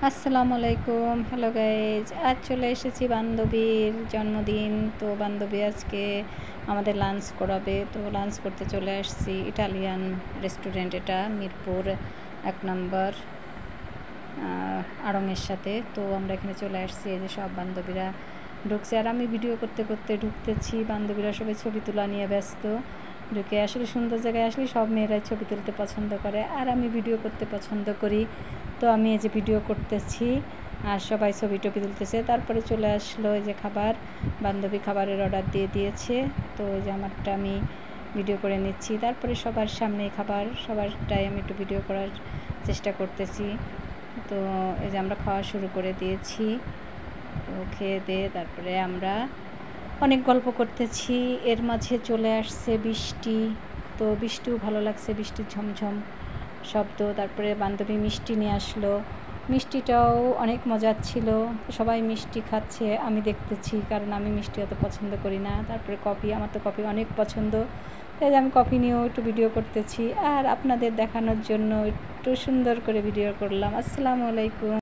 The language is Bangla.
আসসালামু আলাইকুম। হ্যালো গাইজ, আজ চলে এসেছি বান্ধবীর জন্মদিন। তো বান্ধবী আজকে আমাদের লাঞ্চ করাবে, তো লাঞ্চ করতে চলে আসছি ইটালিয়ান রেস্টুরেন্ট। এটা মিরপুর 1 নম্বর আড়ংয়ের সাথে। তো আমরা এখানে চলে আসছি, এই যে সব বান্ধবীরা ঢুকছে আর আমি ভিডিও করতে করতে ঢুকতেছি। বান্ধবীরা সবাই ছবি তোলা নিয়ে ব্যস্ত। ঢুকে আসলে সুন্দর জায়গায় আসলে সব মেয়েরাই ছবি তুলতে পছন্দ করে আর আমি ভিডিও করতে পছন্দ করি। তো আমি এই যে ভিডিও করতেছি আর সবাই ছবি টবি তুলতেছে। তারপরে চলে আসলো এই যে খাবার, বান্ধবী খাবারের অর্ডার দিয়ে দিয়েছে। তো এই যে আমারটা আমি ভিডিও করে নিচ্ছি, তারপরে সবার সামনে খাবার, সবারটাই আমি একটু ভিডিও করার চেষ্টা করতেছি। তো এই যে আমরা খাওয়া শুরু করে দিয়েছি। তো খেয়ে দিয়ে তারপরে আমরা অনেক গল্প করতেছি। এর মাঝে চলে আসছে বৃষ্টি। তো বৃষ্টিও ভালো লাগছে, বৃষ্টির ঝমঝম শব্দ। তারপরে বান্ধবী মিষ্টি নিয়ে আসলো, মিষ্টিটাও অনেক মজার ছিল। সবাই মিষ্টি খাচ্ছে, আমি দেখতেছি, কারণ আমি মিষ্টি অত পছন্দ করি না। তারপরে কফি, আমার তো কফি অনেক পছন্দ, তাই আমি কফি নিয়েও একটু ভিডিও করতেছি আর আপনাদের দেখানোর জন্য একটু সুন্দর করে ভিডিও করলাম। আসসালামু আলাইকুম।